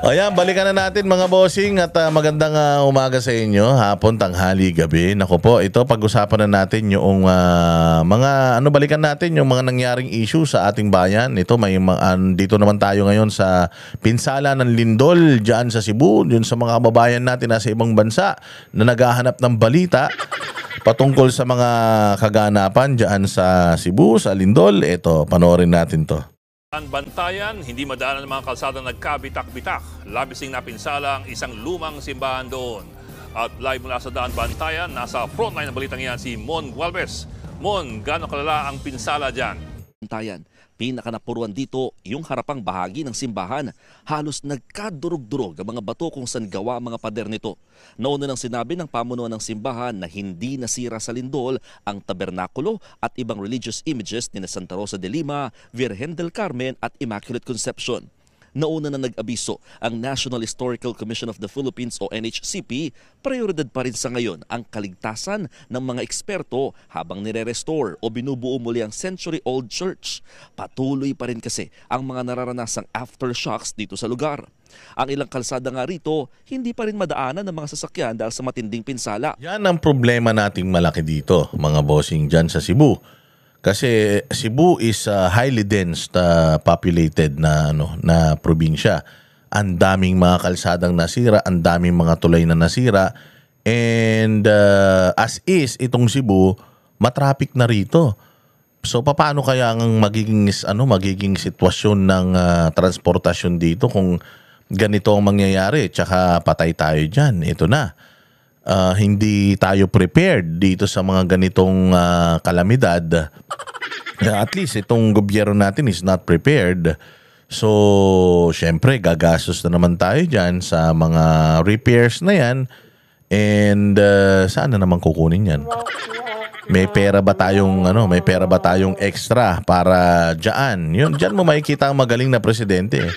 Ayan, balikan na natin mga bossing at magandang umaga sa inyo, hapon, tanghali, gabi. Nako po, ito pag-usapan na natin yung balikan natin yung mga nangyaring issue sa ating bayan. Ito dito naman tayo ngayon sa pinsala ng lindol diyan sa Cebu, yun sa mga kababayan natin nasa ibang bansa na naghahanap ng balita patungkol sa mga kaganapan diyan sa Cebu, sa lindol. Ito, panoorin natin to. Ang Bantayan, hindi madaanan ng mga kalsada nagkabitak-bitak. Labising napinsala ang isang lumang simbahan doon. At live mula sa Daan Bantayan, nasa frontline ng balitang yan si Mon Gualvez. Mon, gaano kalala ang pinsala dyan? Bantayan, pinakanapuruan dito yung harapang bahagi ng simbahan. Halos nagkadurog-durog ang mga bato kung saan gawa ang mga pader nito. Nauna nang sinabi ng pamunuan ng simbahan na hindi nasira sa lindol ang tabernakulo at ibang religious images ni Santa Rosa de Lima, Virgen del Carmen at Immaculate Conception. Nauna na nag-abiso ang National Historical Commission of the Philippines o NHCP, prioridad pa rin sa ngayon ang kaligtasan ng mga eksperto habang nire-restore o binubuo muli ang century-old church. Patuloy pa rin kasi ang mga nararanasang aftershocks dito sa lugar. Ang ilang kalsada nga rito, hindi pa rin madaanan ng mga sasakyan dahil sa matinding pinsala. Yan ang problema nating malaki dito, mga bossing dyan sa Cebu. Kasi Cebu is highly dense populated na probinsya. Ang daming mga kalsadang nasira, ang daming mga tulay na nasira. And as is itong Cebu, matraffic na rito. So paano kaya ang magiging sitwasyon ng transportasyon dito kung ganito ang mangyayari? Tsaka patay tayo diyan. Ito na. Hindi tayo prepared dito sa mga ganitong kalamidad. At least itong gobyerno natin is not prepared. So, syempre, gagastos na naman tayo dyan sa mga repairs na yan. And saan na naman kukunin yan? May pera ba tayong extra para dyan? Dyan mo makikita ang magaling na presidente.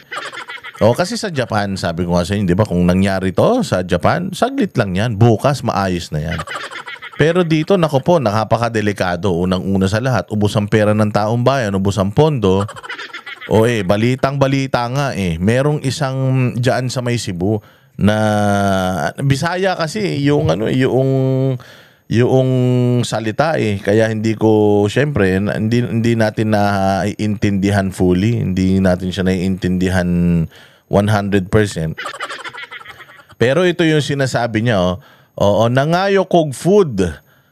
Kasi sa Japan, sabi ko nga sa inyo, di ba, kung nangyari to sa Japan, saglit lang yan. Bukas, maayos na yan. Pero dito, nako po, nakapakadelikado. Unang-una sa lahat, ubos ang pera ng taong bayan, ubos ang pondo. Balitang-balita nga merong isang dyan sa may Cebu na Bisaya kasi yung salita kaya hindi ko syempre hindi natin naiintindihan fully, hindi natin siya naiintindihan 100%. Pero ito yung sinasabi niya nangayo kog food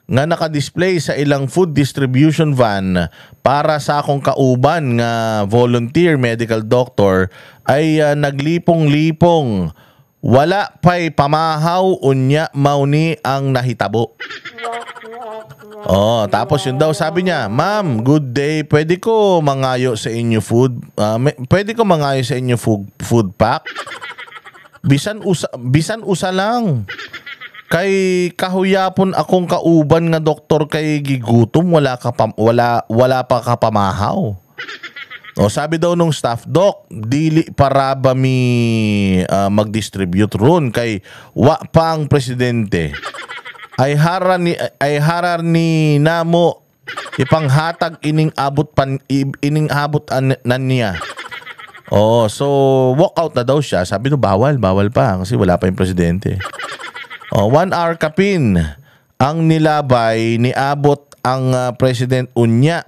nga nakadisplay sa ilang food distribution van para sa akong kauban nga volunteer medical doctor ay naglipong-lipong. Wala pa'y pamahaw unya mauni ang nahitabo. Tapos yun daw sabi niya, "Ma'am, good day. Pwede ko mangayo sa inyo food? Pwede ko mangayo sa inyo food pack? Bisan usa lang. Kay kahuyapon akong kauban nga doktor kay gigutom, wala pa ka pamahaw." Sabi daw nung staff, "Doc, dili para ba mi mag-distribute ron kay wa pa ang presidente. Ay harar ni namo ipanghatag ining abot na niya." So walk out na daw siya. Sabi no, bawal pa kasi wala pa yung presidente. 1 hour kapin ang nilabay ni abot ang president unya.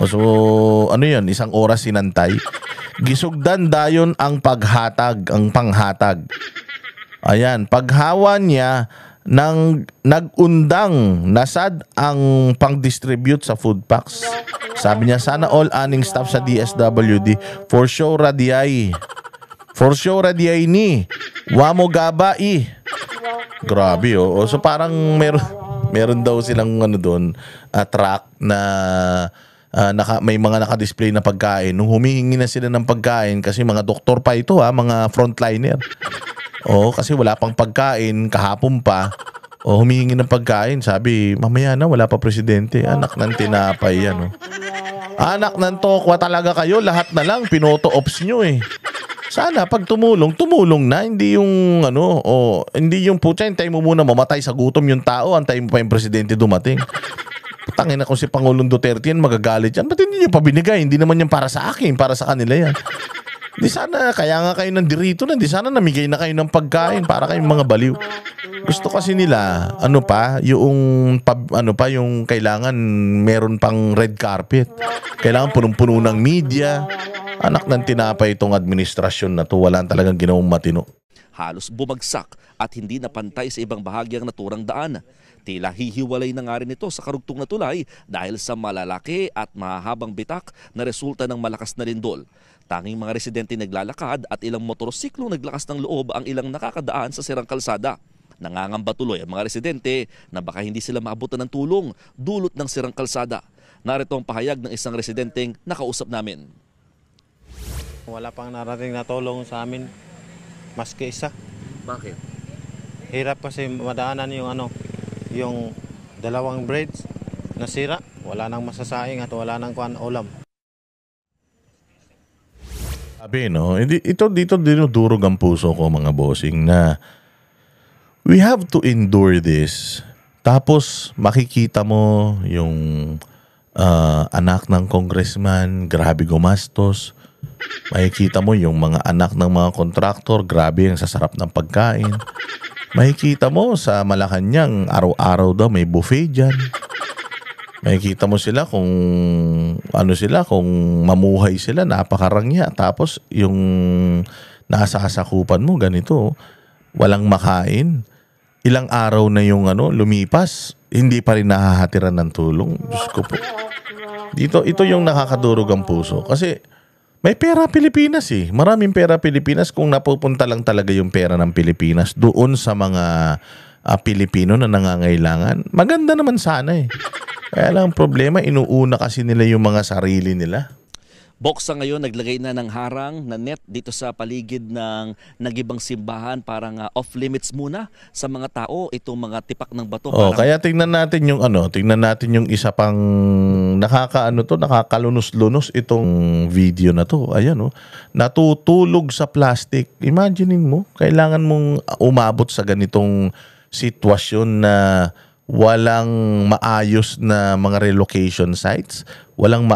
So, isang oras sinantay. Gisugdan dayon ang panghatag. Ayan, paghawa niya nang nagundang nasad ang pang-distribute sa food packs. Sabi niya, sana all aning staff sa DSWD for sure radiyay ni. Wamo gabai. Grabe So parang meron daw silang doon truck na may mga naka-display na pagkain. Nung humihingi na sila ng pagkain, kasi mga doktor pa ito mga frontliner. Kasi wala pang pagkain, kahapon pa. Humihingi ng pagkain, sabi, mamaya na, wala pa presidente. Anak ng tinapay yan. Anak ng tokwa talaga kayo, lahat na lang, pinoto-ops nyo Sana pag tumulong na, hindi yung hindi yung putya, hintay mo muna mamatay sa gutom yung tao, antay mo pa yung presidente dumating. Tangina kung si Pangulong Duterte yan, magagalit yan. Ba't hindi niyo pa binigay? Hindi naman yan para sa akin, para sa kanila yan. Di sana, kaya nga kayo nandirito na, di sana namigay na kayo ng pagkain para kayong mga baliw. Gusto kasi nila, yung kailangan meron pang red carpet. Kailangan punong-puno ng media. Anak ng tinapay itong administrasyon na to, wala talagang ginawang matino. Halos bumagsak at hindi napantay sa ibang bahagi ang naturang daan. Tila hihiwalay na nga rin ito sa karugtong na tulay dahil sa malalaki at mahahabang bitak na resulta ng malakas na lindol. Tanging mga residente naglalakad at ilang motorsiklong naglakas ng loob ang ilang nakakadaan sa sirang kalsada. Nangangamba tuloy ang mga residente na baka hindi sila maabutan ng tulong dulot ng sirang kalsada. Narito ang pahayag ng isang residenteng nakausap namin. Wala pang narating na tulong sa amin, maski isa. Bakit? Hirap kasi madaanan yung dalawang bridge nasira. Wala nang masasaing at wala nang ulam. Sabi, no, ito dito dinudurog ang puso ko, mga bossing, na we have to endure this. Tapos makikita mo yung anak ng congressman, grabe gumastos. Makikita mo yung mga anak ng mga kontraktor, grabe ang sasarap ng pagkain. Makikita mo sa Malacanang, araw-araw daw may buffet dyan. Makikita mo sila kung kung mamuhay sila, napakarangya. Tapos yung nasa sakupan mo, ganito, walang makain. Ilang araw na yung lumipas, hindi pa rin nahahatiran ng tulong. Diyos ko po. Ito yung nakakadurog ang puso. Kasi may pera Pilipinas eh. Maraming pera Pilipinas kung napupunta lang talaga yung pera ng Pilipinas doon sa mga Pilipino na nangangailangan. Maganda naman sana eh. Kaya lang problema, inuuna kasi nila yung mga sarili nila. Boksa ngayon naglagay na ng harang na net dito sa paligid ng nagibang simbahan, parang off-limits muna sa mga tao itong mga tipak ng bato. Kaya tingnan natin yung isa pang nakakalunos-lunos itong video na to. Ayan natutulog sa plastic. Imaginein mo, kailangan mong umabot sa ganitong sitwasyon na walang maayos na mga relocation sites, walang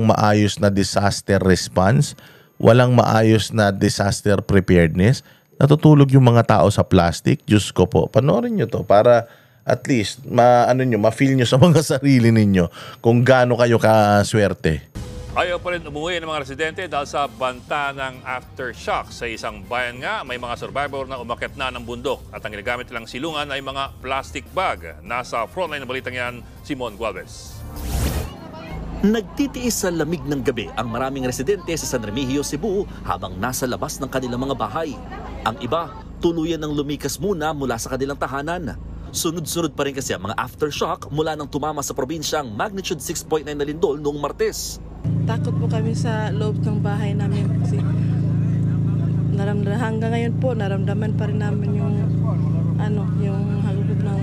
maayos na disaster response, walang maayos na disaster preparedness. Natutulog yung mga tao sa plastic. Diyos ko po, panoorin nyo to para at least ma-feel nyo sa mga sarili ninyo kung gaano kayo kaswerte. Ayaw pa rin umuwi ng mga residente dahil sa banta ng aftershock. Sa isang bayan nga, may mga survivor na umakyat na ng bundok at ang ginagamit nilang silungan ay mga plastic bag. Nasa frontline ng balitang yan, si Mon Gualvez. Nagtitiis sa lamig ng gabi ang maraming residente sa San Remigio, Cebu habang nasa labas ng kanilang mga bahay. Ang iba, tuluyan ng lumikas muna mula sa kanilang tahanan. Sunod-sunod pa rin kasi ang mga aftershock mula nang tumama sa probinsyang magnitude 6.9 na lindol noong Martes. Takot po kami sa loob ng bahay namin kasi hanggang ngayon po naramdaman pa rin namin yung hagulog ng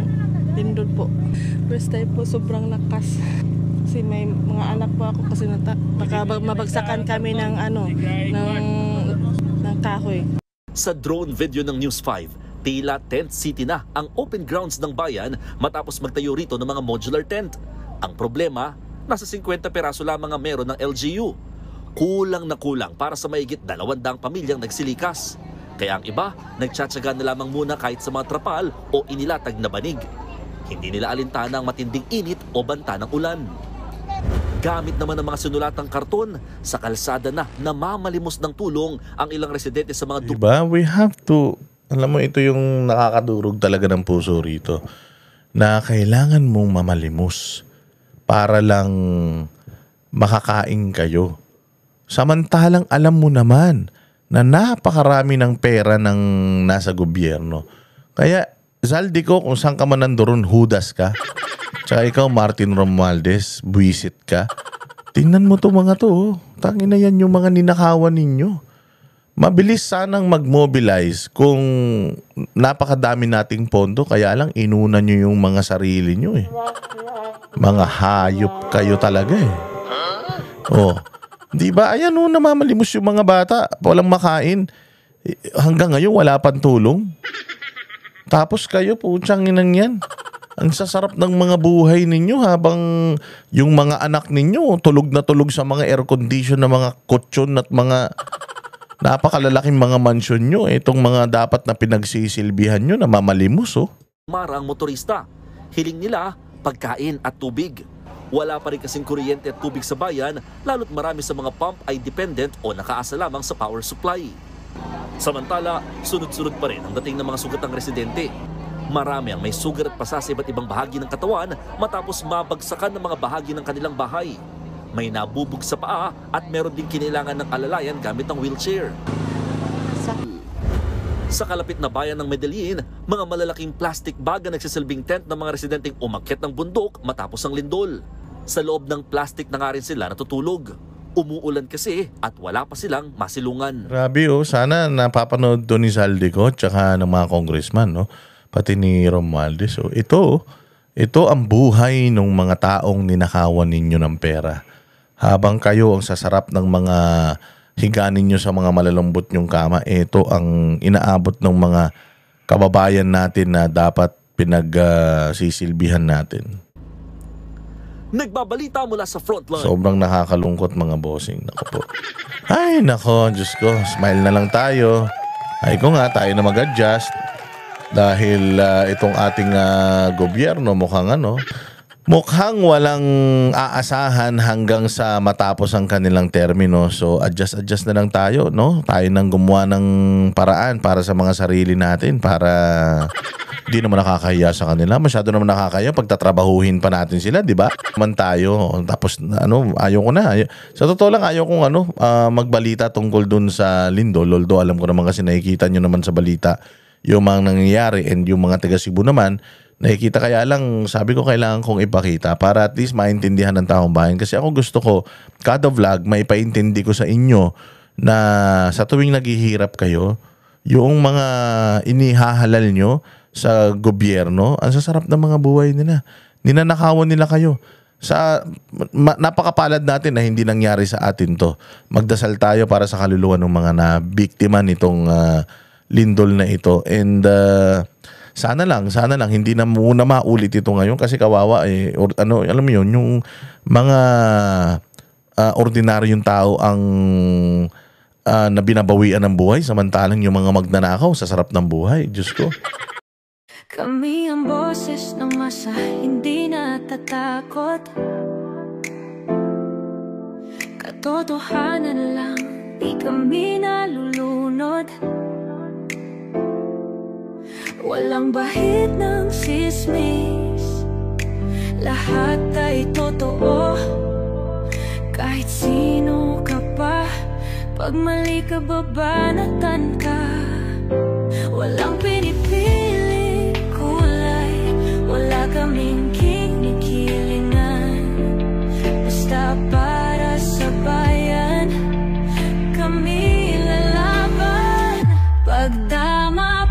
lindol po. First time po sobrang lakas. Kasi may mga anak po ako kasi mabagsakan kami ng kahoy. Sa drone video ng News 5, tila tent city na ang open grounds ng bayan matapos magtayo rito ng mga modular tent. Ang problema, nasa 50 peraso lamang ang meron ng LGU. Kulang na kulang para sa mahigit 200 pamilyang nagsilikas. Kaya ang iba, nagtsatsaga na lamang muna kahit sa mga trapal o inilatag na banig. Hindi nila alintana ang matinding init o banta ng ulan. Gamit naman ng mga sinulatang karton, sa kalsada na namamalimos ng tulong ang ilang residente sa mga Diba? We have to, alam mo, ito yung nakakadurog talaga ng puso rito, na kailangan mong mamalimos para lang makakain kayo. Samantalang alam mo naman na napakarami ng pera ng nasa gobyerno. Kaya, Zaldi ko, kung saan ka man nandoon, hudas ka. Tsaka ikaw, Martin Romualdez, buwisit ka. Tingnan mo to mga to. Tangin na yan yung mga ninakawan ninyo. Mabilis sanang mag-mobilize kung napakadami nating pondo. Kaya lang, inuna nyo yung mga sarili nyo eh. Mga hayop kayo talaga eh. Di ba? Ayan namamalimos yung mga bata. Walang makain. Hanggang ngayon, wala pang tulong. Tapos kayo, putsang inang yan. Ang sasarap ng mga buhay ninyo habang yung mga anak ninyo tulog na tulog sa mga air condition na mga kutsyon at mga Napakalalaking mga mansyon nyo. Itong mga dapat na pinagsisilbihan nyo na mamalimos, oh. Mara ang motorista. Hiling nila pagkain at tubig. Wala pa rin kasing kuryente at tubig sa bayan, lalo't marami sa mga pump ay dependent o nakaasa lamang sa power supply. Samantala, sunod-sunod pa rin ang dating ng mga sugatang residente. Marami ang may sugat at pasa sa iba't ibang bahagi ng katawan matapos mabagsakan ng mga bahagi ng kanilang bahay. May nabubog sa paa at meron din kinailangan ng alalayan gamit ang wheelchair. Sa kalapit na bayan ng Medellin, mga malalaking plastic bag ang nagsisilbing tent ng mga residenteng umakyat ng bundok matapos ang lindol. Sa loob ng plastic na nga rin sila natutulog. Umuulan kasi at wala pa silang masilungan. Grabe, oh. Sana napapanood to ni Saldico tsaka ng mga congressman, no? Pati ni Romualdez. So, ito ang buhay ng mga taong ninakawan ninyo ng pera. Habang kayo ang sasarap ng mga higanin nyo sa mga malalambot nyong kama, ito ang inaabot ng mga kababayan natin na dapat pinagsisilbihan natin. Nagbabalita mula sa frontline. Sobrang nakakalungkot mga bossing. Nako po. Ay, nako, Diyos ko. Smile na lang tayo. Ay ko nga, tayo na mag-adjust. Dahil itong ating gobyerno mukhang walang aasahan hanggang sa matapos ang kanilang termino. So adjust na lang tayo, no? Tayo nang gumawa ng paraan para sa mga sarili natin para di naman nakakahiya sa kanila. Masyado naman nakakahiya pagtatrabahuhin pa natin sila, di ba? Man tayo. Tapos ayaw ko na. Sa totoo lang ayaw kong magbalita tungkol dun sa lindol. Although alam ko naman kasi nakikita nyo naman sa balita yung mga nangyayari and yung mga taga Cebu naman nakikita, kaya lang sabi ko kailangan kong ipakita para at least maintindihan ng taong bayan. Kasi ako gusto ko, kada vlog, may paintindi ko sa inyo na sa tuwing naghihirap kayo, yung mga inihahalal nyo sa gobyerno, ang sasarap ng mga buhay nila. Ninanakawan nila kayo. Napakapalad natin na hindi nangyari sa atin to. Magdasal tayo para sa kaluluwa ng mga nabiktima nitong lindol na ito. And sana lang hindi na muna maulit ito ngayon kasi kawawa alam mo yun, yung mga ordinaryong tao ang na binabawian ng buhay samantalang yung mga magnanakaw sa sarap ng buhay. Diyos ko. Kami ang boses ng masa, hindi natatakot. Katotohanan lang, di kami nalulunod. Walang bahid ng sismis, lahat ay totoo. Kahit sino ka pa, pag mali ka babanatan ka. Walang pinipili kulay, wala kaming kinikilingan. Basta para sa bayan, kami lalaban. Pagtama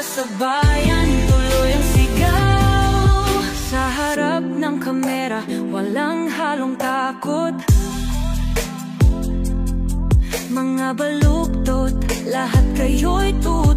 sa bayan, tuloy ang sigaw. Sa harap ng kamera, walang halong takot. Mga baluktot, lahat kayo'y tuwa.